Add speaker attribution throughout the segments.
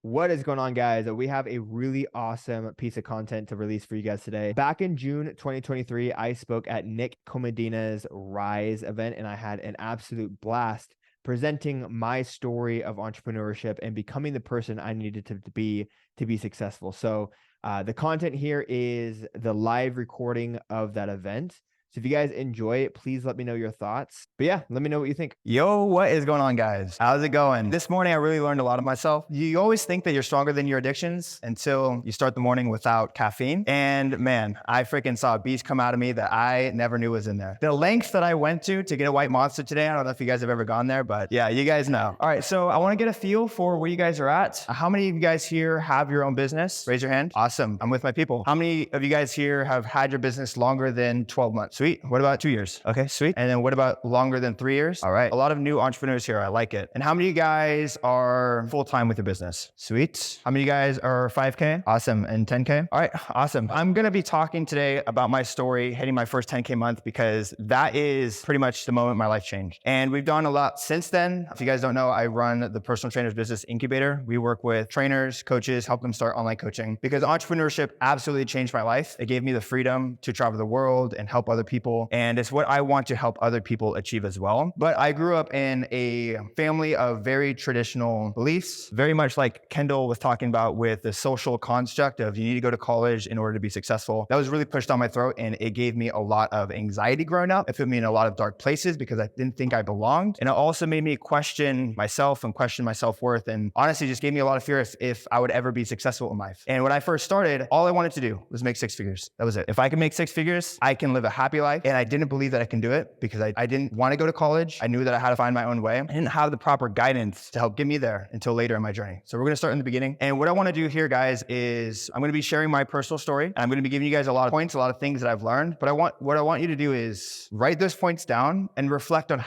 Speaker 1: What is going on, guys? We have a really awesome piece of content to release for you guys today. Back in June 2023, I spoke at Nick Comedina's Rise event, and I had an absolute blast presenting my story of entrepreneurship and becoming the person I needed to be successful. So the content here is the live recording of that event. So if you guys enjoy it, please let me know your thoughts. But yeah, let me know what you think.
Speaker 2: Yo, what is going on, guys? How's it going? This morning, I really learned a lot of myself. You always think that you're stronger than your addictions until you start the morning without caffeine. And man, I freaking saw a beast come out of me that I never knew was in there. The lengths that I went to get a white monster today, I don't know if you guys have ever gone there, but yeah, you guys know. All right, so I want to get a feel for where you guys are at. How many of you guys here have your own business? Raise your hand. Awesome. I'm with my people. How many of you guys here have had your business longer than 12 months? Sweet. What about 2 years? Okay, sweet. And then what about longer than 3 years? All right. A lot of new entrepreneurs here. I like it. And how many of you guys are full-time with your business? Sweet. How many of you guys are 5K? Awesome. And 10K? All right. Awesome. I'm going to be talking today about my story, hitting my first 10K month, because that is pretty much the moment my life changed. And we've done a lot since then. If you guys don't know, I run the Personal Trainers Business Incubator. We work with trainers, coaches, help them start online coaching, because entrepreneurship absolutely changed my life. It gave me the freedom to travel the world and help other people. And it's what I want to help other people achieve as well. But I grew up in a family of very traditional beliefs, very much like Kendall was talking about with the social construct of you need to go to college in order to be successful. That was really pushed down my throat, and it gave me a lot of anxiety growing up. It put me in a lot of dark places because I didn't think I belonged. And it also made me question myself and question my self-worth, and honestly just gave me a lot of fear if I would ever be successful in life. And when I first started, all I wanted to do was make six figures. That was it. If I could make six figures, I can live a happy life. And I didn't believe that I can do it because I didn't want to go to college. I knew that I had to find my own way. I didn't have the proper guidance to help get me there until later in my journey. So we're going to start in the beginning. And what I want to do here, guys, is I'm going to be sharing my personal story. And I'm going to be giving you guys a lot of points, a lot of things that I've learned. But what I want you to do is write those points down and reflect on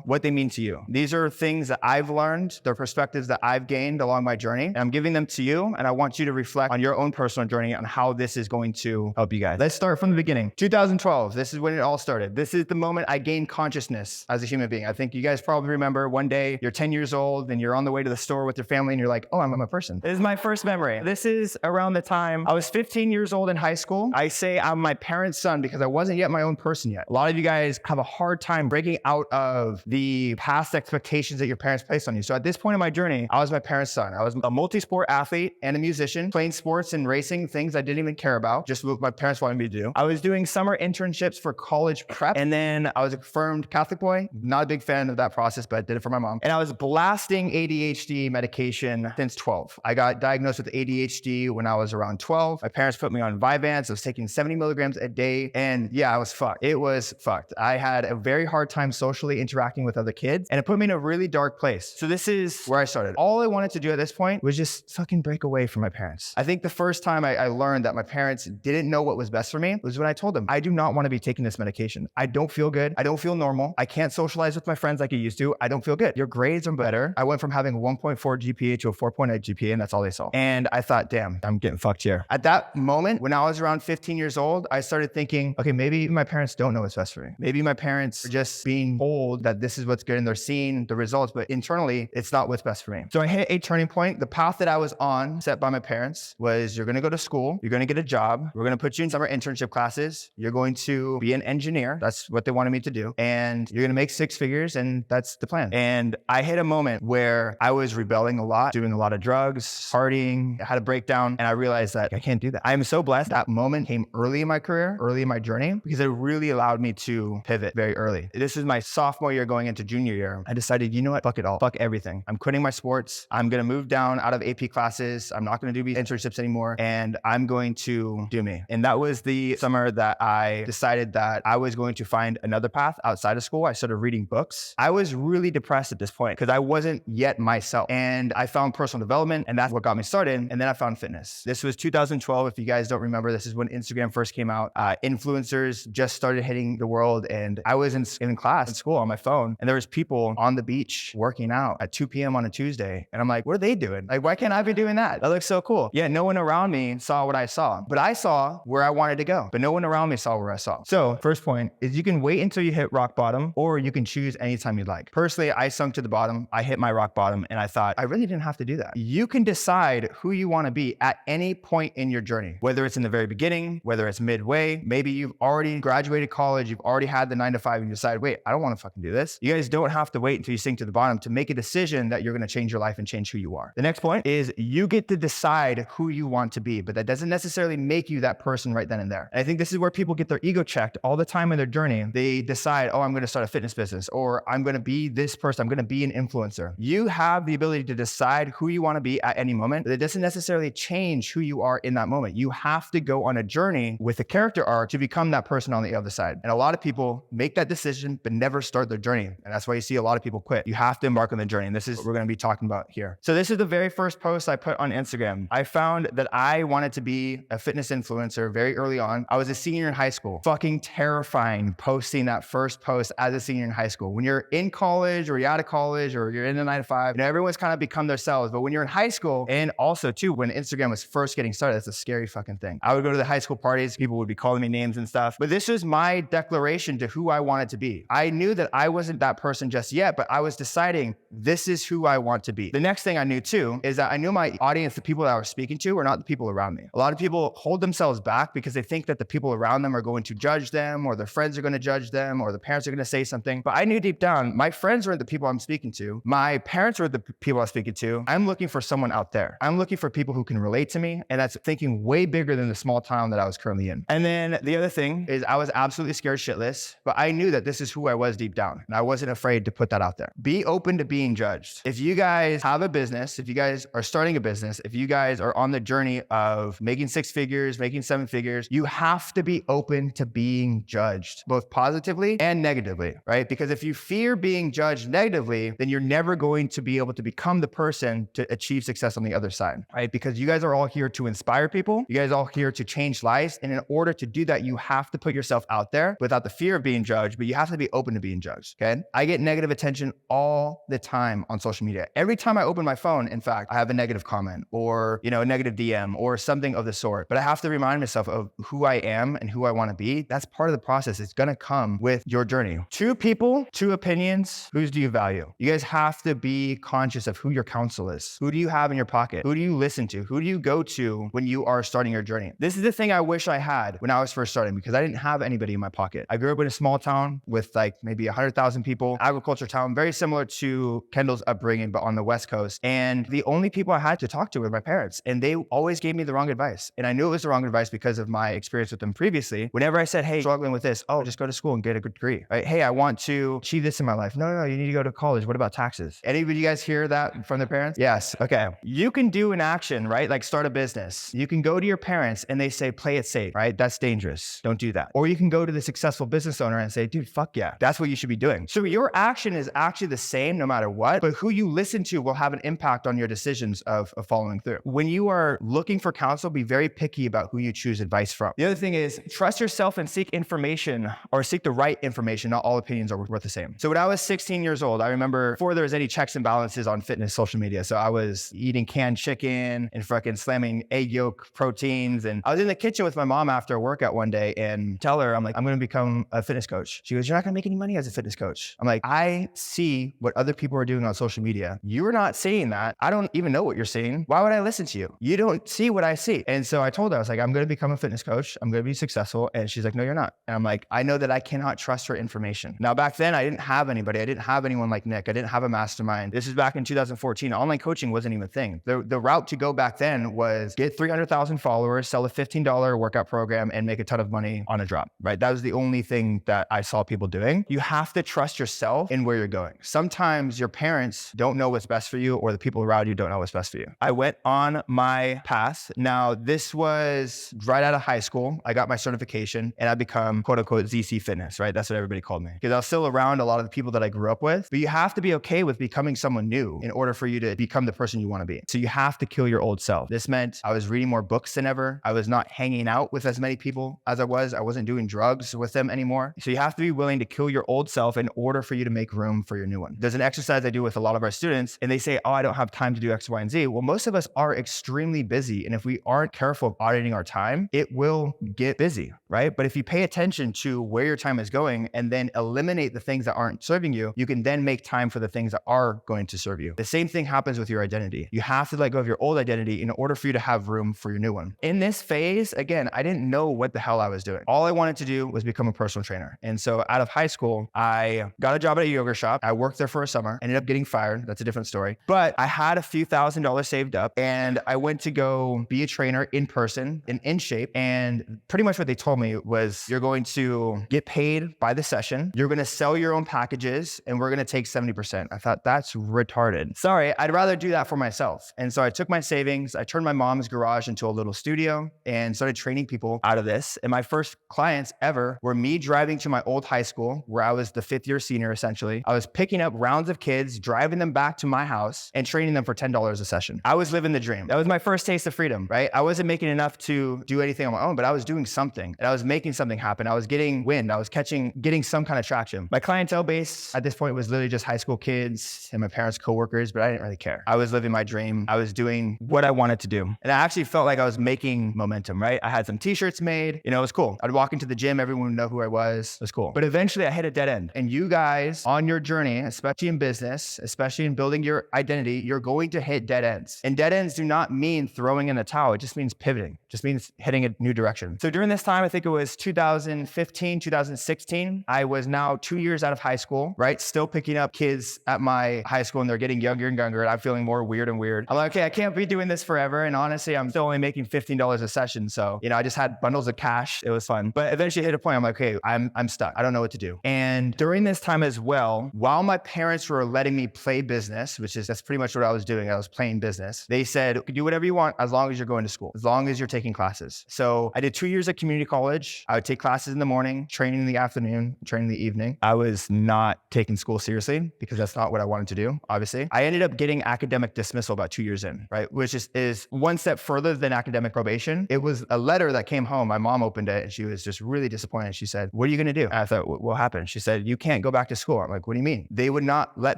Speaker 2: what they mean to you. These are things that I've learned. They're perspectives that I've gained along my journey. And I'm giving them to you. And I want you to reflect on your own personal journey on how this is going to help you guys. Let's start from the beginning. 2012. This is when it all started. This is the moment I gained consciousness as a human being. I think you guys probably remember one day you're 10 years old and you're on the way to the store with your family and you're like, oh, I'm a person. This is my first memory. This is around the time I was 15 years old in high school. I say I'm my parents' son because I wasn't yet my own person yet. A lot of you guys have a hard time breaking out of the past expectations that your parents placed on you. So at this point in my journey, I was my parents' son. I was a multi-sport athlete and a musician, playing sports and racing, things I didn't even care about, just what my parents wanted me to do. I was doing summer internships for college prep, and then I was a confirmed Catholic boy. Not a big fan of that process, but I did it for my mom. And I was blasting ADHD medication since 12. I got diagnosed with ADHD when I was around 12. My parents put me on Vyvanse. I was taking 70 milligrams a day. And yeah, I was fucked. It was fucked. I had a very hard time socially interacting with other kids, and it put me in a really dark place. So this is where I started. All I wanted to do at this point was just fucking break away from my parents. I think the first time I learned that my parents didn't know what was best for me was when I told them, I do not want to be taking this medication. I don't feel good. I don't feel normal. I can't socialize with my friends like I used to. I don't feel good. Your grades are better. I went from having a 1.4 GPA to a 4.8 GPA, and that's all they saw. And I thought, damn, I'm getting fucked here. At that moment, when I was around 15 years old, I started thinking, okay, maybe my parents don't know what's best for me. Maybe my parents are just being told that this is what's good and they're seeing the results, but internally, it's not what's best for me. So I hit a turning point. The path that I was on, set by my parents, was you're going to go to school. You're going to get a job. We're going to put you in summer internship classes. You're going to be an engineer. That's what they wanted me to do. And you're going to make six figures, and that's the plan. And I hit a moment where I was rebelling a lot, doing a lot of drugs, partying, I had a breakdown, and I realized that I can't do that. I am so blessed. That moment came early in my career, early in my journey, because it really allowed me to pivot very early. This is my sophomore year going into junior year. I decided, you know what? Fuck it all. Fuck everything. I'm quitting my sports. I'm going to move down out of AP classes. I'm not going to do these internships anymore, and I'm going to do me. And that was the summer that I decided that I was going to find another path outside of school. I started reading books. I was really depressed at this point because I wasn't yet myself. And I found personal development, and that's what got me started. And then I found fitness. This was 2012. If you guys don't remember, this is when Instagram first came out. Influencers just started hitting the world. And I was in class in school on my phone, and there was people on the beach working out at 2 p.m. on a Tuesday. And I'm like, what are they doing? Like, why can't I be doing that? That looks so cool. Yeah, no one around me saw what I saw, but I saw where I wanted to go, but no one around me saw where I saw. So So first point is you can wait until you hit rock bottom, or you can choose anytime you'd like. Personally, I sunk to the bottom. I hit my rock bottom and I thought I really didn't have to do that. You can decide who you want to be at any point in your journey, whether it's in the very beginning, whether it's midway, maybe you've already graduated college, you've already had the 9 to 5 and you decide, wait, I don't want to fucking do this. You guys don't have to wait until you sink to the bottom to make a decision that you're going to change your life and change who you are. The next point is you get to decide who you want to be, but that doesn't necessarily make you that person right then and there. And I think this is where people get their ego checked all the time in their journey. They decide, oh, I'm going to start a fitness business, or I'm going to be this person, I'm going to be an influencer. You have the ability to decide who you want to be at any moment, but it doesn't necessarily change who you are in that moment. You have to go on a journey with a character arc to become that person on the other side. And a lot of people make that decision, but never start their journey. And that's why you see a lot of people quit. You have to embark on the journey. And this is what we're going to be talking about here. So this is the very first post I put on Instagram. I found that I wanted to be a fitness influencer very early on. I was a senior in high school. Fucking terrifying posting that first post as a senior in high school. When you're in college or you're out of college or you're in the 9 to 5, everyone's kind of become themselves. But when you're in high school, and also too, when Instagram was first getting started, that's a scary fucking thing. I would go to the high school parties. People would be calling me names and stuff. But this was my declaration to who I wanted to be. I knew that I wasn't that person just yet, but I was deciding this is who I want to be. The next thing I knew too is that I knew my audience, the people that I was speaking to, were not the people around me. A lot of people hold themselves back because they think that the people around them are going to judge them, or their friends are going to judge them, or the parents are going to say something. But I knew deep down, my friends aren't the people I'm speaking to. My parents are the people I'm speaking to. I'm looking for someone out there. I'm looking for people who can relate to me. And that's thinking way bigger than the small town that I was currently in. And then the other thing is I was absolutely scared shitless, but I knew that this is who I was deep down. And I wasn't afraid to put that out there. Be open to being judged. If you guys have a business, if you guys are starting a business, if you guys are on the journey of making 6 figures, making 7 figures, you have to be open to being judged, both positively and negatively, right? Because if you fear being judged negatively, then you're never going to be able to become the person to achieve success on the other side, right? Because you guys are all here to inspire people. You guys are all here to change lives. And in order to do that, you have to put yourself out there without the fear of being judged, but you have to be open to being judged, okay? I get negative attention all the time on social media. Every time I open my phone, in fact, I have a negative comment or, a negative DM or something of the sort. But I have to remind myself of who I am and who I want to be. That's part of the process. It's going to come with your journey. 2 people, 2 opinions. Whose do you value? You guys have to be conscious of who your counsel is. Who do you have in your pocket? Who do you listen to? Who do you go to when you are starting your journey? This is the thing I wish I had when I was first starting, because I didn't have anybody in my pocket. I grew up in a small town with like maybe 100,000 people, agriculture town, very similar to Kendall's upbringing, but on the West Coast. And the only people I had to talk to were my parents. And they always gave me the wrong advice. And I knew it was the wrong advice because of my experience with them previously. Whenever I said, hey, struggling with this, oh, just go to school and get a good degree. Right? Hey, I want to achieve this in my life. No, you need to go to college. What about taxes? Anybody you guys hear that from their parents? Yes. Okay. You can do an action, right? Like start a business. You can go to your parents and they say, play it safe, right? That's dangerous. Don't do that. Or you can go to the successful business owner and say, dude, fuck yeah. That's what you should be doing. So your action is actually the same no matter what, but who you listen to will have an impact on your decisions of following through. When you are looking for counsel, be very picky about who you choose advice from. The other thing is trust yourself and seek information, or seek the right information. Not all opinions are worth the same. So when I was 16 years old, I remember before there was any checks and balances on fitness social media. So I was eating canned chicken and fucking slamming egg yolk proteins. And I was in the kitchen with my mom after a workout one day and tell her, I'm like, I'm going to become a fitness coach. She goes, you're not going to make any money as a fitness coach. I'm like, I see what other people are doing on social media. You're not seeing that. I don't even know what you're seeing. Why would I listen to you? You don't see what I see. And so I told her, I was like, I'm going to become a fitness coach. I'm going to be successful. And she's like, no, you're not. And I'm like, I know that I cannot trust her information. Now, back then I didn't have anybody. I didn't have anyone like Nick. I didn't have a mastermind. This is back in 2014. Online coaching wasn't even a thing. The route to go back then was get 300,000 followers, sell a $15 workout program, and make a ton of money on a drop, right? That was the only thing that I saw people doing. You have to trust yourself in where you're going. Sometimes your parents don't know what's best for you, or the people around you don't know what's best for you. I went on my path. Now, this was right out of high school. I got my certification and I become quote unquote ZC Fitness, right? That's what everybody called me, because I was still around a lot of the people that I grew up with. But you have to be okay with becoming someone new in order for you to become the person you want to be. So you have to kill your old self. This meant I was reading more books than ever. I was not hanging out with as many people as I was. I wasn't doing drugs with them anymore. So you have to be willing to kill your old self in order for you to make room for your new one. There's an exercise I do with a lot of our students, and they say, oh, I don't have time to do X, Y, and Z. Well, most of us are extremely busy. And if we aren't careful of auditing our time, it will get busy, right? But if you pay pay attention to where your time is going and then eliminate the things that aren't serving you, you can then make time for the things that are going to serve you. The same thing happens with your identity. You have to let go of your old identity in order for you to have room for your new one. In this phase, again, I didn't know what the hell I was doing. All I wanted to do was become a personal trainer. And so out of high school, I got a job at a yoga shop. I worked there for a summer, ended up getting fired. That's a different story. But I had a few $1,000s saved up and I went to go be a trainer in person and in shape. And pretty much what they told me was, you're going to get paid by the session. You're going to sell your own packages and we're going to take 70%. I thought, that's retarded. Sorry, I'd rather do that for myself. And so I took my savings, I turned my mom's garage into a little studio and started training people out of this. And my first clients ever were me driving to my old high school where I was the 5th year senior essentially. I was picking up rounds of kids, driving them back to my house and training them for $10 a session. I was living the dream. That was my first taste of freedom, right? I wasn't making enough to do anything on my own, but I was doing something and I was making something happen. I was getting wind. I was getting some kind of traction. My clientele base at this point was literally just high school kids and my parents' coworkers, but I didn't really care. I was living my dream. I was doing what I wanted to do. And I actually felt like I was making momentum, right? I had some t-shirts made, it was cool. I'd walk into the gym, everyone would know who I was. It was cool. But eventually I hit a dead end. And you guys on your journey, especially in business, especially in building your identity, you're going to hit dead ends. And dead ends do not mean throwing in the towel. It just means pivoting. It just means heading a new direction. So during this time, I think it was 2015, 2016, I was now 2 years out of high school, right? Still picking up kids at my high school and they're getting younger and younger and I'm feeling more weird and weird. I'm like, okay, I can't be doing this forever. And honestly, I'm still only making $15 a session. So, I just had bundles of cash. It was fun. But eventually hit a point, I'm like, okay, I'm stuck. I don't know what to do. And during this time as well, while my parents were letting me play business, that's pretty much what I was doing. I was playing business. They said, you can do whatever you want as long as you're going to school, as long as you're taking classes. So I did 2 years at community college. I would take classes in the morning, training in the afternoon, training in the evening. I was not taking school seriously because that's not what I wanted to do, obviously. I ended up getting academic dismissal about 2 years in, right? Which is one step further than academic probation. It was a letter that came home. My mom opened it and she was just really disappointed. She said, what are you going to do? And I thought, what happened? She said, you can't go back to school. I'm like, what do you mean? They would not let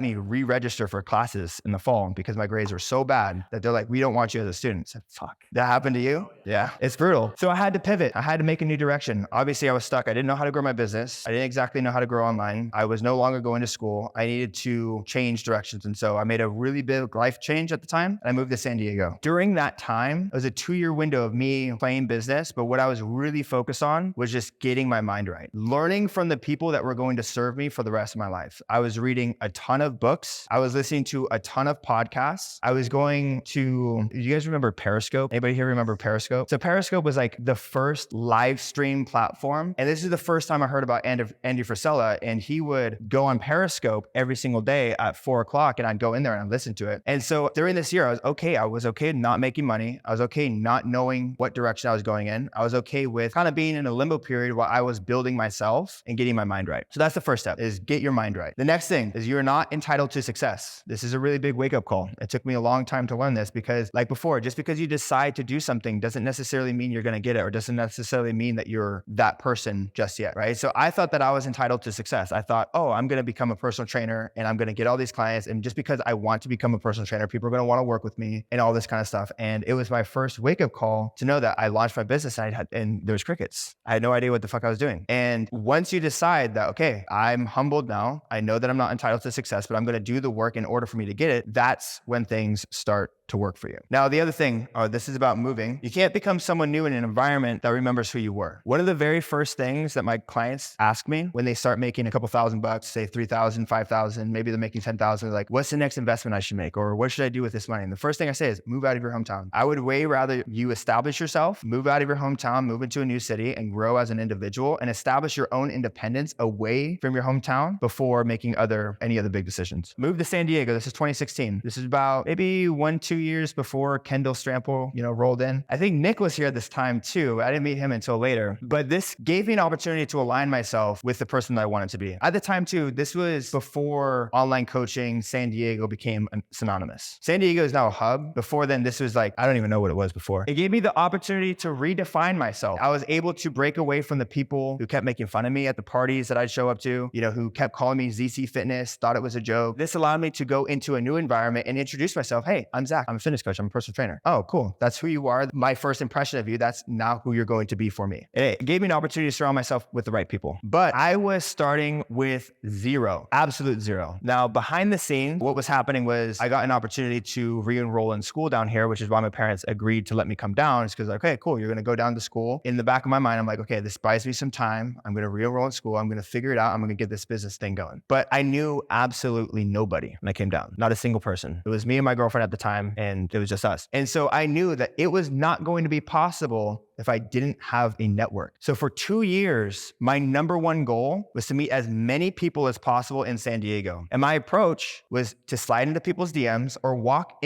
Speaker 2: me re-register for classes in the fall because my grades were so bad that they're like, we don't want you as a student. I said, fuck. That happened to you? Yeah, it's brutal. So I had to pivot. I had to make a new direction. Obviously I was stuck. I didn't know how to grow my business. I didn't exactly know how to grow online. I was no longer going to school. I needed to change directions. And so I made a really big life change at the time and I moved to San Diego. During that time, it was a 2-year window of me playing business, but what I was really focused on was just getting my mind right. Learning from the people that were going to serve me for the rest of my life. I was reading a ton of books. I was listening to a ton of podcasts. I was going to, you guys remember Periscope? Anybody here remember Periscope? So Periscope was like the first live stream platform. And this is the first time I heard about Andy Frisella, and he would go on Periscope every single day at 4 o'clock and I'd go in there and I'd listen to it. And so during this year, I was okay not making money. I was okay not knowing what direction I was going in. I was okay with kind of being in a limbo period while I was building myself and getting my mind right. So that's the first step, is get your mind right. The next thing is you're not entitled to success. This is a really big wake-up call. It took me a long time to learn this because, like before, just because you decide to do something doesn't necessarily mean you're going to get it, or doesn't necessarily mean that you're that person just yet, right? So I thought that I was entitled to success. I thought, oh, I'm going to become a personal trainer and I'm going to get all these clients. And just because I want to become a personal trainer, people are going to want to work with me and all this kind of stuff. And it was my first wake-up call to know that I launched my business and there was crickets. I had no idea what the fuck I was doing. And once you decide that, okay, I'm humbled now, I know that I'm not entitled to success, but I'm going to do the work in order for me to get it, that's when things start to work for you. Now, the other thing, this is about moving. You can't become someone new in an environment that remembers who you were. One of the very first things that my clients ask me when they start making a couple $1,000, say 3,000, 5,000, maybe they're making 10,000, like, what's the next investment I should make? Or what should I do with this money? And the first thing I say is move out of your hometown. I would way rather you establish yourself, move out of your hometown, move into a new city and grow as an individual and establish your own independence away from your hometown before making any other big decisions. Move to San Diego. This is 2016. This is about maybe 1-2 years before Kendall Strample, rolled in. I think Nick was here at this time too. I didn't meet him until later, but this gave me an opportunity to align myself with the person that I wanted to be. At the time too, this was before online coaching, San Diego became synonymous. San Diego is now a hub. Before then, this was like, I don't even know what it was before. It gave me the opportunity to redefine myself. I was able to break away from the people who kept making fun of me at the parties that I'd show up to, who kept calling me ZC Fitness, thought it was a joke. This allowed me to go into a new environment and introduce myself. Hey, I'm Zakk. I'm a fitness coach. I'm a personal trainer. Oh, cool. That's who you are. My first impression of you, that's now who you're going to be for me. It gave me an opportunity to surround myself with the right people. But I was starting with zero, absolute zero. Now, behind the scenes, what was happening was I got an opportunity to re-enroll in school down here, which is why my parents agreed to let me come down. It's because, okay, cool, you're going to go down to school. In the back of my mind, I'm like, okay, this buys me some time. I'm going to re-enroll in school. I'm going to figure it out. I'm going to get this business thing going. But I knew absolutely nobody when I came down, not a single person. It was me and my girlfriend at the time, and it was just us. And so I knew that it was not going to be possible if I didn't have a network. So for 2 years, my number one goal was to meet as many people as possible in San Diego. And my approach was to slide into people's DMs or walk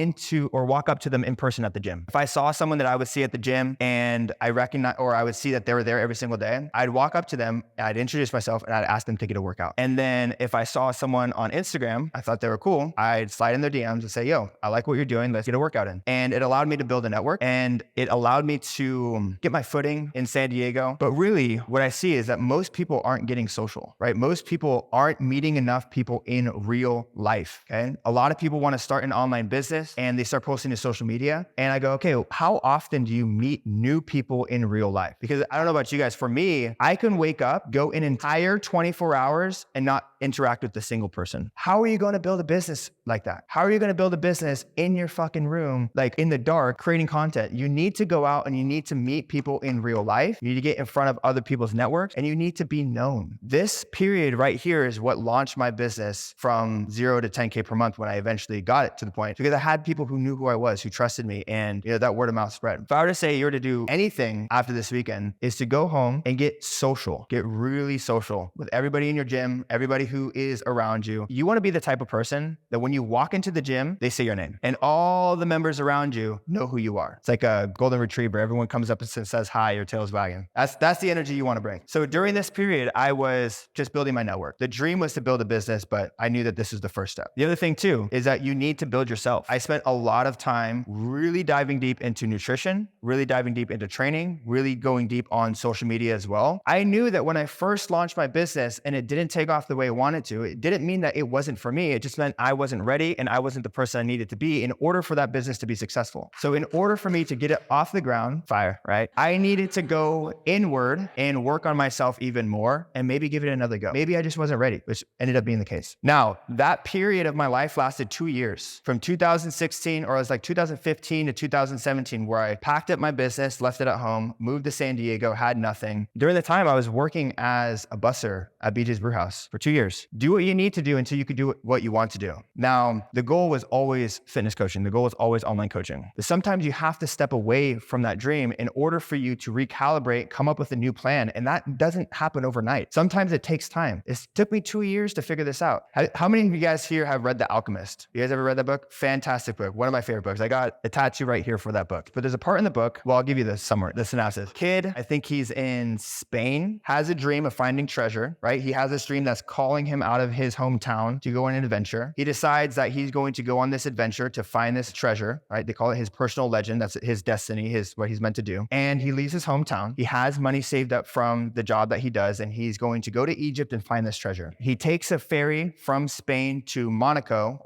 Speaker 2: up to them in person at the gym. If I saw someone that I would see at the gym and I would see that they were there every single day, I'd walk up to them, I'd introduce myself, and I'd ask them to get a workout. And then if I saw someone on Instagram, I thought they were cool, I'd slide in their DMs and say, yo, I like what you're doing, let's get a workout in. And it allowed me to build a network, and it allowed me to get my footing in San Diego. But really what I see is that most people aren't getting social, right? Most people aren't meeting enough people in real life, okay? A lot of people want to start an online business and they start posting to social media. And I go, okay, how often do you meet new people in real life? Because I don't know about you guys, for me, I can wake up, go an entire 24 hours and not interact with a single person. How are you going to build a business like that? How are you going to build a business in your fucking room, like in the dark, creating content? You need to go out and you need to meet people in real life. You need to get in front of other people's networks, and you need to be known. This period right here is what launched my business from 0 to 10K per month when I eventually got it to the point, because I had people who knew who I was, who trusted me, and that word of mouth spread. If I were to say you were to do anything after this weekend, is to go home and get social, get really social with everybody in your gym, everybody who is around you. You want to be the type of person that when you walk into the gym, they say your name, and all the members around you know who you are. It's like a golden retriever. Everyone comes up and says hi, your tail's wagging. That's the energy you want to bring. So during this period, I was just building my network. The dream was to build a business, but I knew that this was the first step. The other thing too is that you need to build yourself. I spent a lot of time really diving deep into nutrition, really diving deep into training, really going deep on social media as well. I knew that when I first launched my business and it didn't take off the way I wanted to, it didn't mean that it wasn't for me. It just meant I wasn't ready and I wasn't the person I needed to be in order for that business to be successful. So in order for me to get it off the ground, right? I needed to go inward and work on myself even more and maybe give it another go. Maybe I just wasn't ready, which ended up being the case. Now, that period of my life lasted 2 years, from 2016, or it was like 2015 to 2017, where I packed up my business, left it at home, moved to San Diego, had nothing. During the time, I was working as a busser at BJ's Brewhouse for 2 years. Do what you need to do until you can do what you want to do. Now, the goal was always fitness coaching. The goal was always online coaching. But sometimes you have to step away from that dream in order for you to recalibrate, come up with a new plan. And that doesn't happen overnight. Sometimes it takes time. It took me 2 years to figure this out. How many of you guys here have read The Alchemist? You guys ever read that book? Fantastic book. One of my favorite books. I got a tattoo right here for that book. But there's a part in the book, well, I'll give you the summary, the synopsis. Kid, I think he's in Spain, has a dream of finding treasure, right? He has this dream that's calling him out of his hometown to go on an adventure. He decides that he's going to go on this adventure to find this treasure, right? They call it his personal legend. That's his destiny, what he's meant to do. And he leaves his hometown. He has money saved up from the job that he does, and he's going to go to Egypt and find this treasure. He takes a ferry from Spain to Morocco,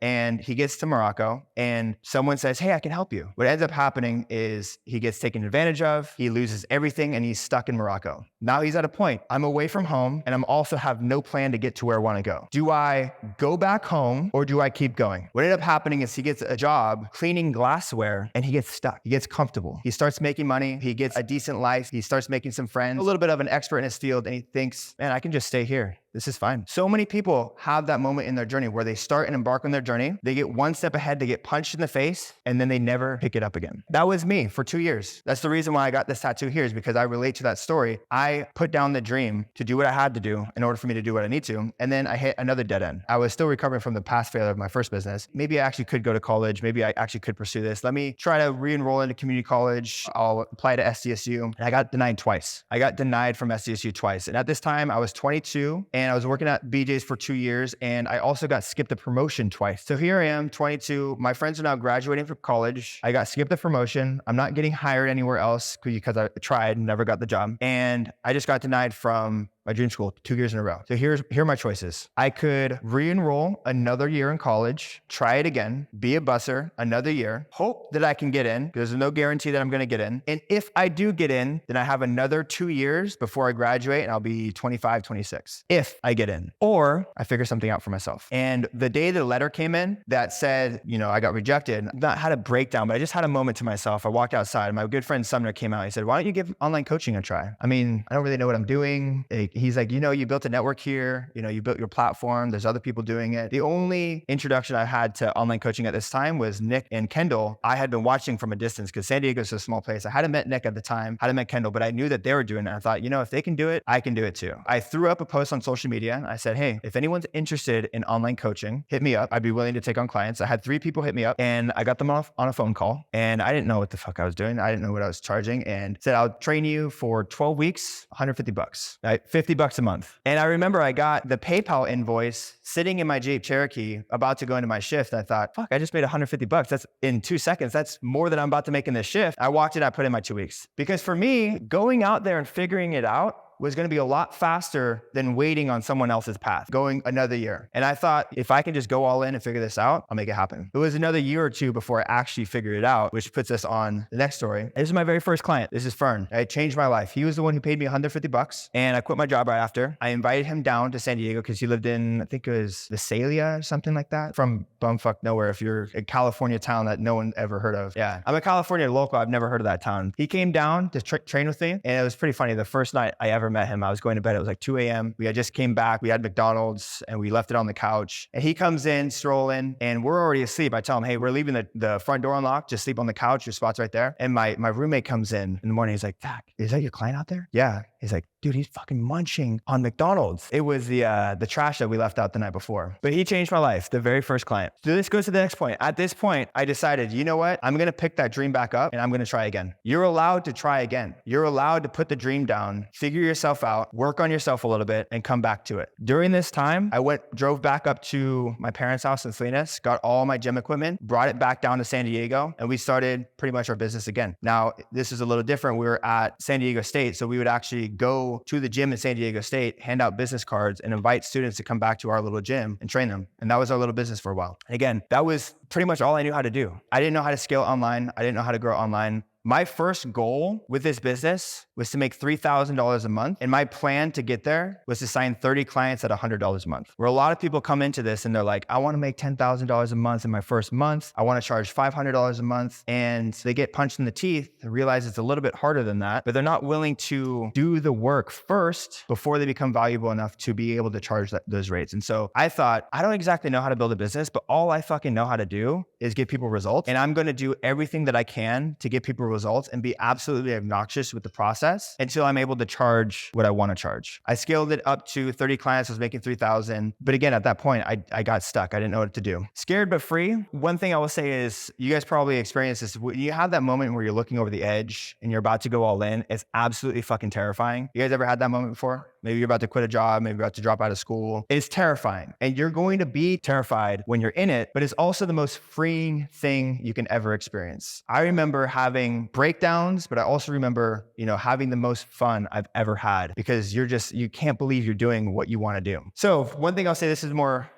Speaker 2: and he gets to Morocco, and someone says, hey, I can help you. What ends up happening is he gets taken advantage of, he loses everything, and he's stuck in Morocco. Now he's at a point, I'm away from home, and I'm also have no plan to get to where I want to go. Do I go back home, or do I keep going? What ended up happening is he gets a job cleaning glassware, and he gets stuck. He gets comfortable. He starts making money. He gets a decent life. He starts making some friends, a little bit of an expert in his field, and he thinks, man, I can just stay here. This is fine. So many people have that moment in their journey where they start and embark on their journey. They get one step ahead, they get punched in the face, and then they never pick it up again. That was me for 2 years. That's the reason why I got this tattoo here, is because I relate to that story. I put down the dream to do what I had to do in order for me to do what I need to. And then I hit another dead end. I was still recovering from the past failure of my first business. Maybe I actually could go to college. Maybe I actually could pursue this. Let me try to re-enroll into community college. I'll apply to SDSU. And I got denied twice. I got denied from SDSU twice. And at this time I was 22 and I was working at BJ's for 2 years. And I also got skipped a promotion twice. So here I am, 22. My friends are now graduating from college. I got skipped a promotion. I'm not getting hired anywhere else because I tried and never got the job. And I just got denied from my dream school 2 years in a row. So here are my choices. I could re-enroll another year in college, try it again, be a busser another year, hope that I can get in because there's no guarantee that I'm going to get in. And if I do get in, then I have another 2 years before I graduate and I'll be 25, 26 if I get in, or I figure something out for myself. And the day the letter came in that said, I got rejected, I had a breakdown, but I just had a moment to myself. I walked outside. My good friend Sumner came out. He said, why don't you give online coaching a try? I mean, I don't really know what I'm doing. He's like, you built a network here. You built your platform. There's other people doing it. The only introduction I had to online coaching at this time was Nick and Kendall. I had been watching from a distance because San Diego is a small place. I hadn't met Nick at the time, hadn't met Kendall, but I knew that they were doing it. I thought, if they can do it, I can do it too. I threw up a post on social media. I said, hey, if anyone's interested in online coaching, hit me up. I'd be willing to take on clients. I had 3 people hit me up and I got them off on a phone call and I didn't know what the fuck I was doing. I didn't know what I was charging and said, I'll train you for 12 weeks, $150, right? $50 a month. And I remember I got the PayPal invoice sitting in my Jeep Cherokee about to go into my shift. And I thought, fuck, I just made $150. That's in 2 seconds. That's more than I'm about to make in this shift. I walked it, I put in my 2 weeks. Because for me, going out there and figuring it out was going to be a lot faster than waiting on someone else's path, going another year. And I thought, if I can just go all in and figure this out, I'll make it happen. It was another year or 2 before I actually figured it out, which puts us on the next story. This is my very first client. This is Fern. It changed my life. He was the one who paid me $150 and I quit my job right after. I invited him down to San Diego because he lived in, I think it was Visalia or something like that, from bumfuck nowhere. If you're a California town that no one ever heard of. Yeah, I'm a California local. I've never heard of that town. He came down to train with me and it was pretty funny. The first night I ever met him, I was going to bed. It was like 2 a.m. We had just came back. We had McDonald's and we left it on the couch. And he comes in, strolling, and we're already asleep. I tell him, hey, we're leaving the front door unlocked. Just sleep on the couch. Your spot's right there. And my roommate comes in the morning. He's like, Zakk, is that your client out there? Yeah. He's like, dude, he's fucking munching on McDonald's. It was the trash that we left out the night before. But he changed my life, the very first client. So this goes to the next point. At this point, I decided, you know what? I'm going to pick that dream back up and I'm going to try again. You're allowed to try again. You're allowed to put the dream down, figure yourself out, work on yourself a little bit and come back to it. During this time, I drove back up to my parents' house in Salinas, got all my gym equipment, brought it back down to San Diego, and we started pretty much our business again. Now, this is a little different. We were at San Diego State, so we would actually go to the gym in San Diego State, hand out business cards, and invite students to come back to our little gym and train them. And that was our little business for a while. And again, that was pretty much all I knew how to do. I didn't know how to scale online. I didn't know how to grow online. My first goal with this business was to make $3,000 a month. And my plan to get there was to sign 30 clients at $100 a month. Where a lot of people come into this and they're like, I want to make $10,000 a month in my first month. I want to charge $500 a month. And they get punched in the teeth and realize it's a little bit harder than that, but they're not willing to do the work first before they become valuable enough to be able to charge those rates. And so I thought, I don't exactly know how to build a business, but all I fucking know how to do is get people results. And I'm going to do everything that I can to get people results and be absolutely obnoxious with the process until I'm able to charge what I want to charge. I scaled it up to 30 clients. I was making 3,000. But again, at that point, I got stuck. I didn't know what to do. Scared but free. One thing I will say is you guys probably experience this. When you have that moment where you're looking over the edge and you're about to go all in, it's absolutely fucking terrifying. You guys ever had that moment before? Maybe you're about to quit a job, maybe you're about to drop out of school. It's terrifying. And you're going to be terrified when you're in it, but it's also the most freeing thing you can ever experience. I remember having breakdowns, but I also remember, having the most fun I've ever had because you can't believe you're doing what you want to do. So one thing I'll say, this is more,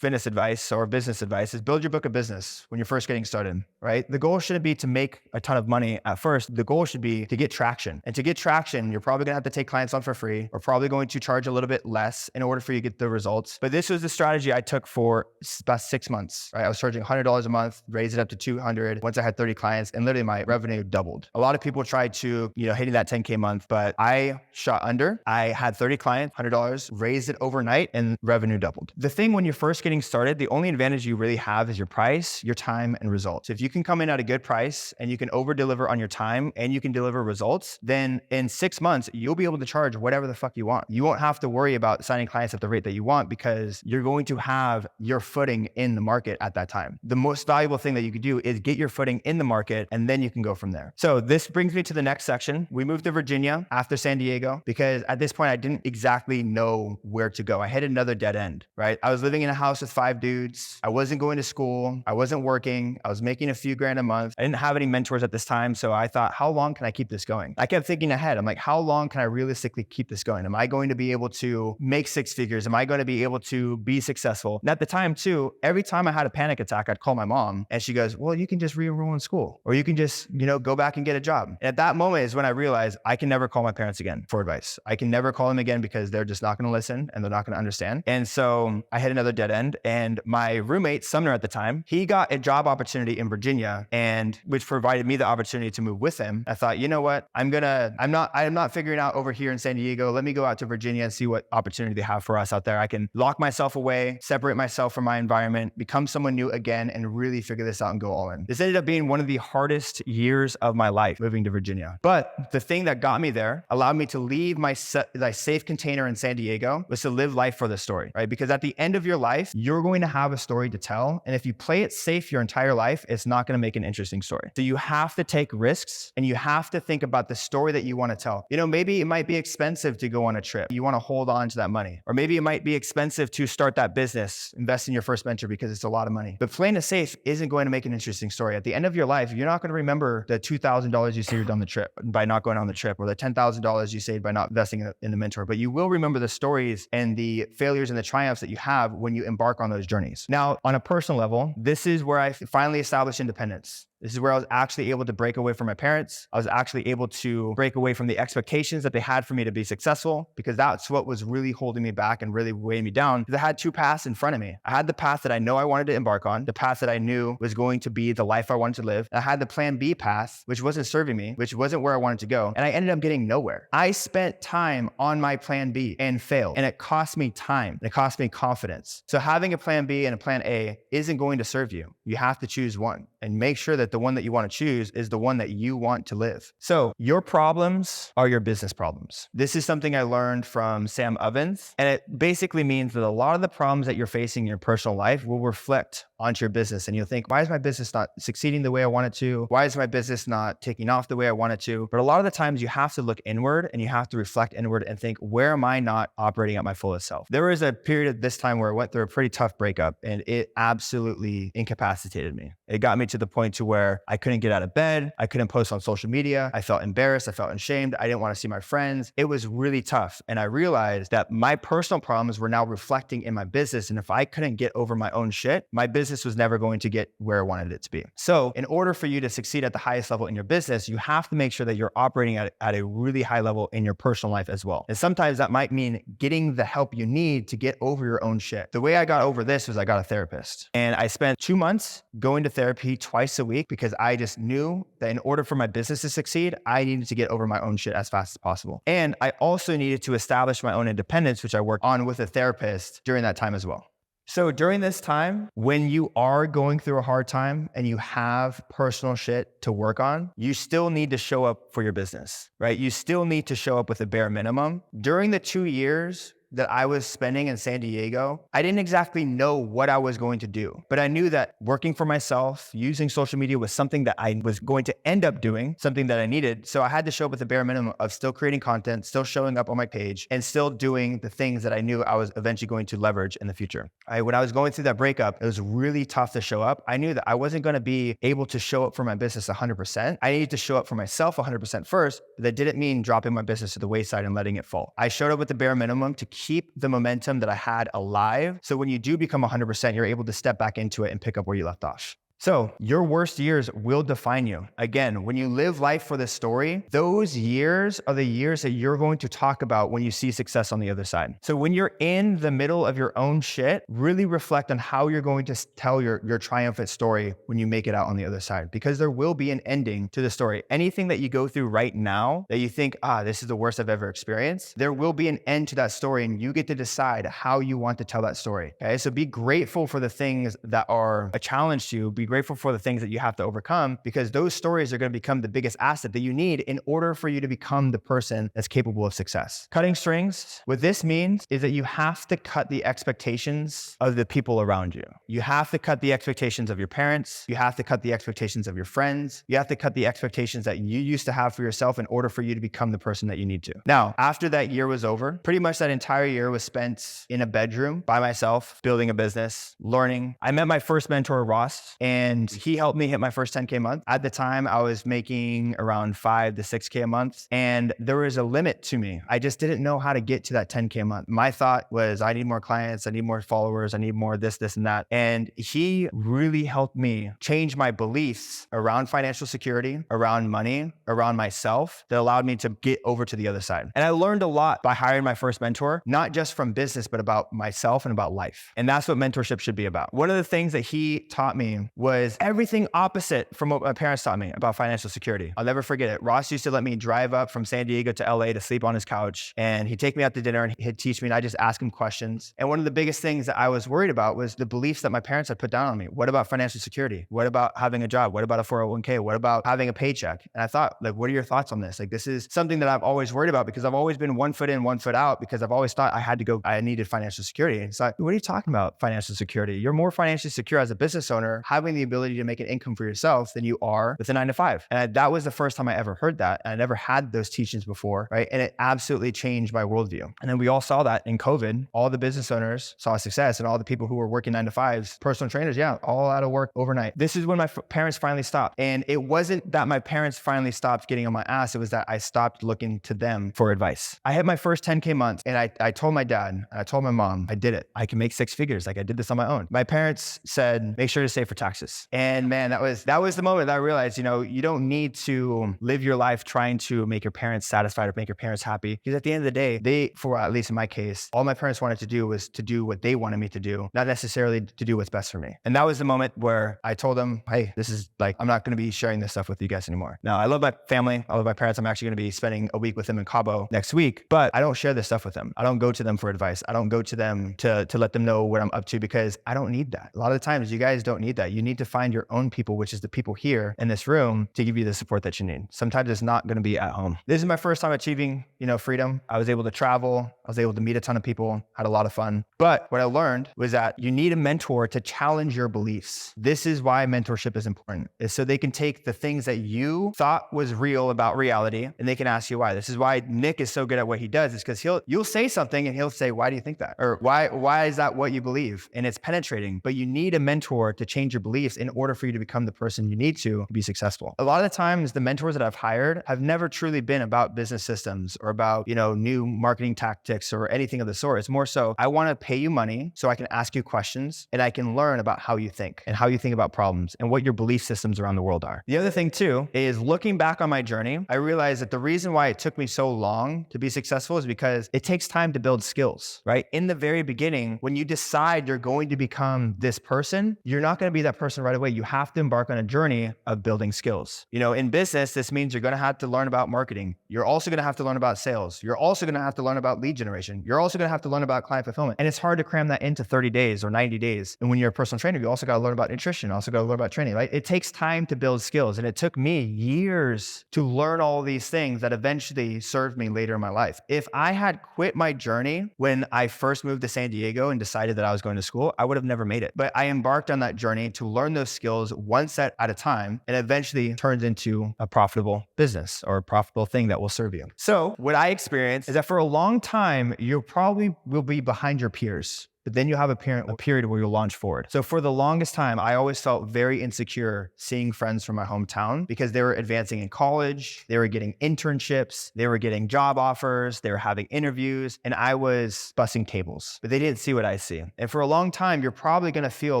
Speaker 2: fitness advice or business advice, is build your book of business when you're first getting started, right? The goal shouldn't be to make a ton of money at first. The goal should be to get traction. And to get traction, you're probably gonna have to take clients on for free or probably going to charge a little bit less in order for you to get the results. But this was the strategy I took for about 6 months, right? I was charging $100 a month, raised it up to $200 once I had 30 clients, and literally my revenue doubled. A lot of people tried to, hitting that 10K month, but I shot under. I had 30 clients, $100, raised it overnight, and revenue doubled. The thing when you're first getting started, the only advantage you really have is your price, your time, and results. If you can come in at a good price and you can over deliver on your time and you can deliver results, then in 6 months, you'll be able to charge whatever the fuck you want. You won't have to worry about signing clients at the rate that you want because you're going to have your footing in the market at that time. The most valuable thing that you could do is get your footing in the market and then you can go from there. So this brings me to the next section. We moved to Virginia after San Diego because at this point, I didn't exactly know where to go. I hit another dead end, right? I was living in a house with 5 dudes. I wasn't going to school. I wasn't working. I was making a few grand a month. I didn't have any mentors at this time. So I thought, how long can I keep this going? I kept thinking ahead. I'm like, how long can I realistically keep this going? Am I going to be able to make 6 figures? Am I going to be able to be successful? And at the time too, every time I had a panic attack, I'd call my mom and she goes, well, you can just re-enroll in school, or you can just, go back and get a job. And at that moment is when I realized I can never call my parents again for advice. I can never call them again because they're just not going to listen and they're not going to understand. And so I hit another dead end. And my roommate, Sumner at the time, he got a job opportunity in Virginia, and which provided me the opportunity to move with him. I thought, you know what? I'm not figuring out over here in San Diego. Let me go out to Virginia and see what opportunity they have for us out there. I can lock myself away, separate myself from my environment, become someone new again, and really figure this out and go all in. This ended up being one of the hardest years of my life, moving to Virginia. But the thing that got me there, allowed me to leave my safe container in San Diego, was to live life for the story, right? Because at the end of your life, you're going to have a story to tell. And if you play it safe your entire life, it's not going to make an interesting story. So you have to take risks, and you have to think about the story that you want to tell. Maybe it might be expensive to go on a trip. You want to hold on to that money. Or maybe it might be expensive to start that business, invest in your first venture because it's a lot of money. But playing it safe isn't going to make an interesting story. At the end of your life, you're not going to remember the $2,000 you saved on the trip by not going on the trip, or the $10,000 you saved by not investing in the mentor. But you will remember the stories and the failures and the triumphs that you have when you embark on those journeys. Now, on a personal level, this is where I finally established independence. This is where I was actually able to break away from my parents. I was actually able to break away from the expectations that they had for me to be successful, because that's what was really holding me back and really weighing me down, because I had 2 paths in front of me. I had the path that I know I wanted to embark on, the path that I knew was going to be the life I wanted to live. I had the plan B path, which wasn't serving me, which wasn't where I wanted to go. And I ended up getting nowhere. I spent time on my plan B and failed. And it cost me time and it cost me confidence. So having a plan B and a plan A isn't going to serve you. You have to choose one, and make sure that the one that you want to choose is the one that you want to live. So your problems are your business problems. This is something I learned from Sam Ovens. And it basically means that a lot of the problems that you're facing in your personal life will reflect onto your business. And you'll think, why is my business not succeeding the way I want it to? Why is my business not taking off the way I want it to? But a lot of the times you have to look inward and you have to reflect inward and think, where am I not operating at my fullest self? There was a period of this time where I went through a pretty tough breakup, and it absolutely incapacitated me. It got me to the point to where I couldn't get out of bed. I couldn't post on social media. I felt embarrassed. I felt ashamed. I didn't want to see my friends. It was really tough. And I realized that my personal problems were now reflecting in my business. And if I couldn't get over my own shit, my business was never going to get where I wanted it to be. So in order for you to succeed at the highest level in your business, you have to make sure that you're operating at a really high level in your personal life as well. And sometimes that might mean getting the help you need to get over your own shit. The way I got over this was I got a therapist, and I spent 2 months going to therapy twice a week, because I just knew that in order for my business to succeed, I needed to get over my own shit as fast as possible. And I also needed to establish my own independence, which I worked on with a therapist during that time as well. So during this time, when you are going through a hard time and you have personal shit to work on, you still need to show up for your business, right? You still need to show up with a bare minimum. During the 2 years that I was spending in San Diego, I didn't exactly know what I was going to do, but I knew that working for myself, using social media was something that I was going to end up doing, something that I needed. So I had to show up with a bare minimum of still creating content, still showing up on my page, and still doing the things that I knew I was eventually going to leverage in the future. When I was going through that breakup, it was really tough to show up. I knew that I wasn't going to be able to show up for my business 100%. I needed to show up for myself 100% first, but that didn't mean dropping my business to the wayside and letting it fall. I showed up with the bare minimum to keep the momentum that I had alive. So when you do become 100%, you're able to step back into it and pick up where you left off. So your worst years will define you. Again, when you live life for this story, those years are the years that you're going to talk about when you see success on the other side. So when you're in the middle of your own shit, really reflect on how you're going to tell your triumphant story when you make it out on the other side, because there will be an ending to the story. Anything that you go through right now that you think, this is the worst I've ever experienced, there will be an end to that story, and you get to decide how you want to tell that story. Okay, so be grateful for the things that are a challenge to you. Be grateful for the things that you have to overcome, because those stories are going to become the biggest asset that you need in order for you to become the person that's capable of success. Cutting strings, what this means is that you have to cut the expectations of the people around you. You have to cut the expectations of your parents. You have to cut the expectations of your friends. You have to cut the expectations that you used to have for yourself in order for you to become the person that you need to. Now, after that year was over, pretty much that entire year was spent in a bedroom by myself, building a business, learning. I met my first mentor, Ross, and he helped me hit my first 10K a month. At the time, I was making around 5 to 6K a month, and there was a limit to me. I just didn't know how to get to that 10K a month. My thought was, I need more clients, I need more followers, I need more this, and that. And he really helped me change my beliefs around financial security, around money, around myself, that allowed me to get over to the other side. And I learned a lot by hiring my first mentor, not just from business, but about myself and about life. And that's what mentorship should be about. One of the things that he taught me was everything opposite from what my parents taught me about financial security. I'll never forget it. Ross used to let me drive up from San Diego to LA to sleep on his couch, and he'd take me out to dinner and he'd teach me, and I just ask him questions. And one of the biggest things that I was worried about was the beliefs that my parents had put down on me. What about financial security? What about having a job? What about a 401k? What about having a paycheck? And I thought, like, what are your thoughts on this? Like, this is something that I've always worried about, because I've always been one foot in, one foot out, because I've always thought I needed financial security. And it's like, what are you talking about, financial security? You're more financially secure as a business owner, having the ability to make an income for yourself, than you are with a 9 to 5. And that was the first time I ever heard that. And I never had those teachings before, right? And it absolutely changed my worldview. And then we all saw that in COVID. All the business owners saw success, and all the people who were working 9 to 5s, personal trainers, all out of work overnight. This is when my parents finally stopped. And it wasn't that my parents finally stopped getting on my ass. It was that I stopped looking to them for advice. I hit my first 10K month, and I told my dad, and I told my mom, I did it. I can make 6 figures. Like, I did this on my own. My parents said, make sure to save for taxes. And man, that was the moment that I realized, you don't need to live your life trying to make your parents satisfied or make your parents happy. Because at the end of the day, for at least in my case, all my parents wanted to do was to do what they wanted me to do, not necessarily to do what's best for me. And that was the moment where I told them, hey, this is like, I'm not going to be sharing this stuff with you guys anymore. Now, I love my family. I love my parents. I'm actually going to be spending a week with them in Cabo next week, but I don't share this stuff with them. I don't go to them for advice. I don't go to them to let them know what I'm up to, because I don't need that. A lot of the times you guys don't need that. You need to find your own people, which is the people here in this room, to give you the support that you need. Sometimes it's not going to be at home. This is my first time achieving, freedom. I was able to travel. I was able to meet a ton of people, had a lot of fun. But what I learned was that you need a mentor to challenge your beliefs. This is why mentorship is important, is so they can take the things that you thought was real about reality, and they can ask you why. This is why Nick is so good at what he does, is because you'll say something and he'll say, why do you think that? Or why is that what you believe? And it's penetrating, but you need a mentor to change your beliefs in order for you to become the person you need to be successful. A lot of the times, the mentors that I've hired have never truly been about business systems or about, new marketing tactics or anything of the sort. It's more so, I want to pay you money so I can ask you questions and I can learn about how you think and how you think about problems and what your belief systems around the world are. The other thing too is, looking back on my journey, I realized that the reason why it took me so long to be successful is because it takes time to build skills, right? In the very beginning, when you decide you're going to become this person, you're not going to be that person right away. You have to embark on a journey of building skills. In business, this means you're going to have to learn about marketing. You're also going to have to learn about sales. You're also going to have to learn about lead generation. You're also going to have to learn about client fulfillment. And it's hard to cram that into 30 days or 90 days. And when you're a personal trainer, you also got to learn about nutrition, also got to learn about training, right? It takes time to build skills. And it took me years to learn all these things that eventually served me later in my life. If I had quit my journey when I first moved to San Diego and decided that I was going to school, I would have never made it. But I embarked on that journey to learn those skills one set at a time, and eventually turns into a profitable business or a profitable thing that will serve you. So what I experienced is that for a long time, you probably will be behind your peers. But then you have a period where you'll launch forward. So for the longest time, I always felt very insecure seeing friends from my hometown, because they were advancing in college, they were getting internships, they were getting job offers, they were having interviews, and I was bussing tables. But they didn't see what I see. And for a long time, you're probably going to feel a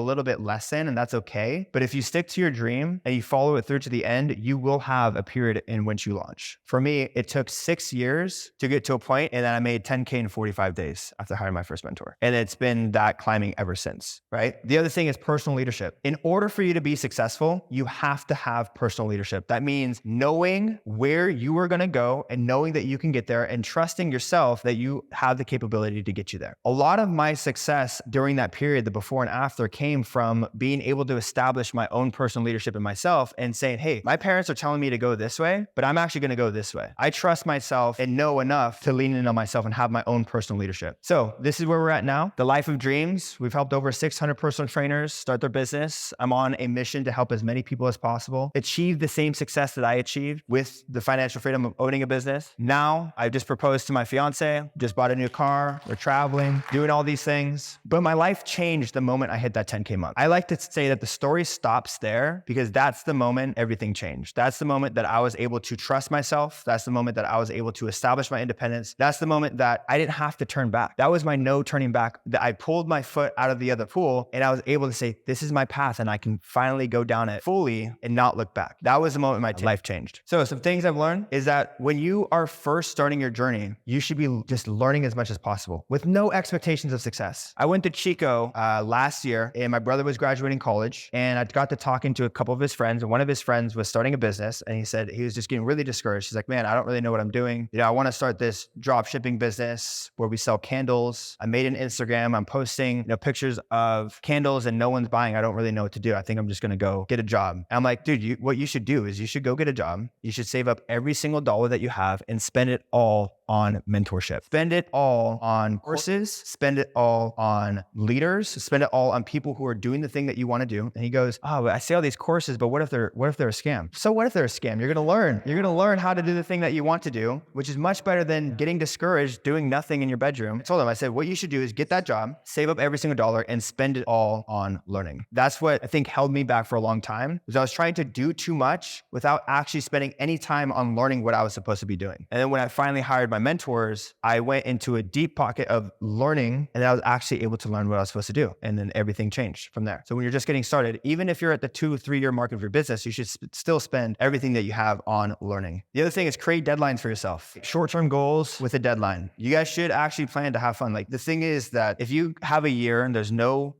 Speaker 2: little bit less than, and that's okay. But if you stick to your dream and you follow it through to the end, you will have a period in which you launch. For me, it took 6 years to get to a point, and then I made 10K in 45 days after hiring my first mentor. And it's been been that climbing ever since, right? The other thing is personal leadership. In order for you to be successful, you have to have personal leadership. That means knowing where you are going to go and knowing that you can get there and trusting yourself that you have the capability to get you there. A lot of my success during that period, the before and after, came from being able to establish my own personal leadership in myself and saying, hey, my parents are telling me to go this way, but I'm actually going to go this way. I trust myself and know enough to lean in on myself and have my own personal leadership. So this is where we're at now. The life of dreams. We've helped over 600 personal trainers start their business. I'm on a mission to help as many people as possible achieve the same success that I achieved with the financial freedom of owning a business. Now I've just proposed to my fiance, just bought a new car, we're traveling, doing all these things. But my life changed the moment I hit that 10K month. I like to say that the story stops there because that's the moment everything changed. That's the moment that I was able to trust myself. That's the moment that I was able to establish my independence. That's the moment that I didn't have to turn back. That was my no turning back, that I pulled my foot out of the other pool and I was able to say, this is my path and I can finally go down it fully and not look back. That was the moment my life changed. So some things I've learned is that when you are first starting your journey, you should be just learning as much as possible with no expectations of success. I went to Chico last year and my brother was graduating college and I got to talking to a couple of his friends and one of his friends was starting a business and he said he was just getting really discouraged. He's like, man, I don't really know what I'm doing. I want to start this drop shipping business where we sell candles. I made an Instagram. I'm posting, pictures of candles and no one's buying. I don't really know what to do. I think I'm just going to go get a job. And I'm like, dude, what you should do is you should go get a job. You should save up every single dollar that you have and spend it all on mentorship. Spend it all on courses, spend it all on leaders, spend it all on people who are doing the thing that you want to do. And he goes, oh, but I say all these courses, but what if they're a scam? So what if they're a scam? You're going to learn. You're going to learn how to do the thing that you want to do, which is much better than getting discouraged, doing nothing in your bedroom. I told him, I said, what you should do is get that job, save up every single dollar and spend it all on learning. That's what I think held me back for a long time, was I was trying to do too much without actually spending any time on learning what I was supposed to be doing. And then when I finally hired my mentors, I went into a deep pocket of learning and I was actually able to learn what I was supposed to do. And then everything changed from there. So when you're just getting started, even if you're at the 2-3 year mark of your business, you should still spend everything that you have on learning. The other thing is create deadlines for yourself. Short-term goals with a deadline. You guys should actually plan to have fun. Like the thing is that if you have a year and there's no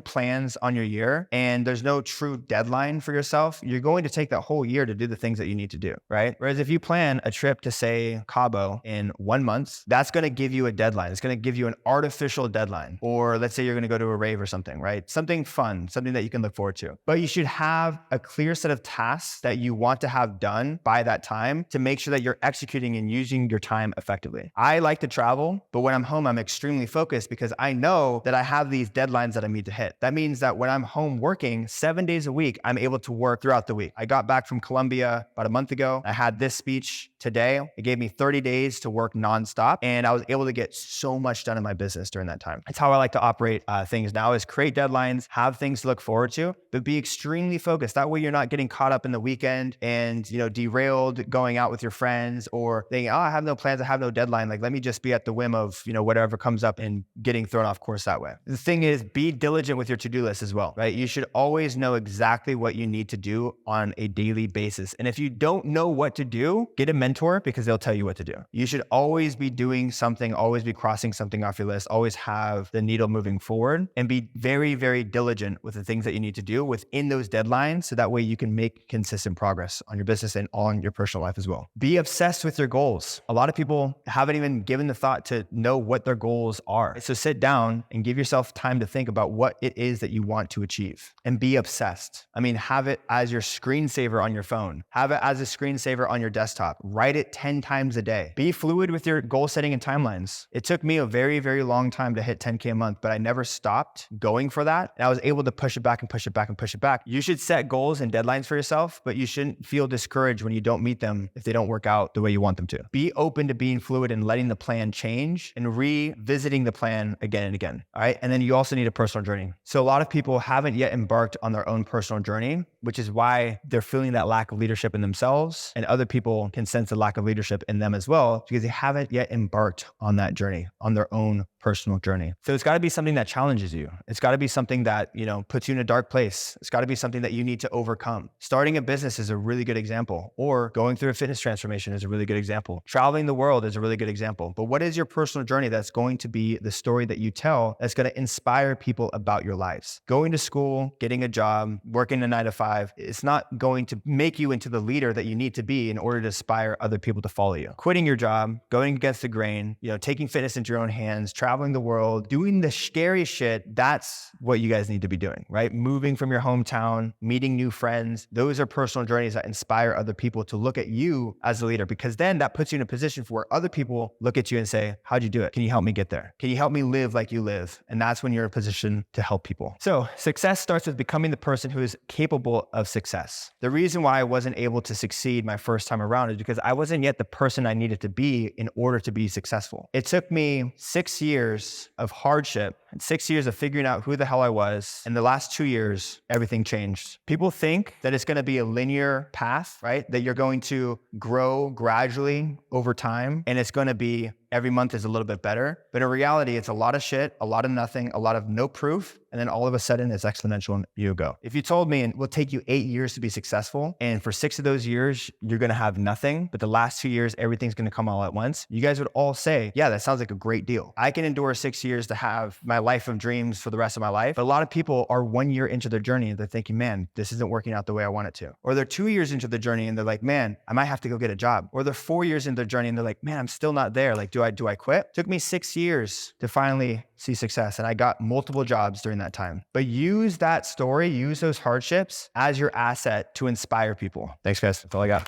Speaker 2: plans on your year and there's no true deadline for yourself, you're going to take that whole year to do the things that you need to do, right? Whereas if you plan a trip to say Cabo in 1 month, that's going to give you a deadline. It's going to give you an artificial deadline. Or let's say you're going to go to a rave or something, right? Something fun, something that you can look forward to. But you should have a clear set of tasks that you want to have done by that time to make sure that you're executing and using your time effectively. I like to travel, but when I'm home, I'm extremely focused because I know that I have these deadlines that I need to hit. That means that when I'm home working 7 days a week, I'm able to work throughout the week. I got back from Colombia about a month ago. I had this speech today. It gave me 30 days to work nonstop. And I was able to get so much done in my business during that time. It's how I like to operate things now, is create deadlines, have things to look forward to, but be extremely focused. That way you're not getting caught up in the weekend and, derailed going out with your friends or thinking, oh, I have no plans, I have no deadline. Like, let me just be at the whim of, whatever comes up and getting thrown off course that way. The thing is, be diligent with your to-do list as well, right? You should always know exactly what you need to do on a daily basis. And if you don't know what to do, get a mentor because they'll tell you what to do. You should always be doing something, always be crossing something off your list, always have the needle moving forward and be very, very diligent with the things that you need to do within those deadlines. So that way you can make consistent progress on your business and on your personal life as well. Be obsessed with your goals. A lot of people haven't even given the thought to know what their goals are. So sit down and give yourself time to think about what it is that you want to achieve and be obsessed. Have it as your screensaver on your phone. Have it as a screensaver on your desktop. Write it 10 times a day. Be fluid with your goal setting and timelines. It took me a very, very long time to hit 10K a month, but I never stopped going for that. And I was able to push it back and push it back and push it back. You should set goals and deadlines for yourself, but you shouldn't feel discouraged when you don't meet them if they don't work out the way you want them to. Be open to being fluid and letting the plan change and revisiting the plan again and again. All right. And then you also need a personal journey. So a lot of people haven't yet embarked on their own personal journey, which is why they're feeling that lack of leadership in themselves, and other people can sense a lack of leadership in them as well, well because they haven't yet embarked on that journey, on their own personal journey. So it's got to be something that challenges you. It's got to be something that, puts you in a dark place. It's got to be something that you need to overcome. Starting a business is a really good example, or going through a fitness transformation is a really good example. Traveling the world is a really good example. But what is your personal journey that's going to be the story that you tell that's going to inspire people about your lives? Going to school, getting a job, working a 9 to 5, it's not going to make you into the leader that you need to be in order to inspire other people to follow you. Quitting your job, going against the grain, taking fitness into your own hands, traveling the world, doing the scary shit, that's what you guys need to be doing, right? Moving from your hometown, meeting new friends. Those are personal journeys that inspire other people to look at you as a leader, because then that puts you in a position for where other people look at you and say, how'd you do it? Can you help me get there? Can you help me live like you live? And that's when you're in a position to help people. So success starts with becoming the person who is capable of success. The reason why I wasn't able to succeed my first time around is because I wasn't yet the person I needed to be in order to be successful. It took me 6 years of hardship and 6 years of figuring out who the hell I was. In the last 2 years, everything changed. People think that it's going to be a linear path, right? That you're going to grow gradually over time, and it's going to be every month is a little bit better. But in reality, it's a lot of shit, a lot of nothing, a lot of no proof. And then all of a sudden it's exponential and you go. If you told me it will take you 8 years to be successful, and for 6 of those years, you're going to have nothing, but the last 2 years, everything's going to come all at once, you guys would all say, yeah, that sounds like a great deal. I can endure 6 years to have my life of dreams for the rest of my life. But a lot of people are 1 year into their journey and they're thinking, man, this isn't working out the way I want it to. Or they're 2 years into the journey and they're like, man, I might have to go get a job. Or they're 4 years into their journey and they're like, man, I'm still not there. Like, do I quit? It took me 6 years to finally see success. And I got multiple jobs during that time. But use that story, use those hardships as your asset to inspire people. Thanks, guys. That's all I got.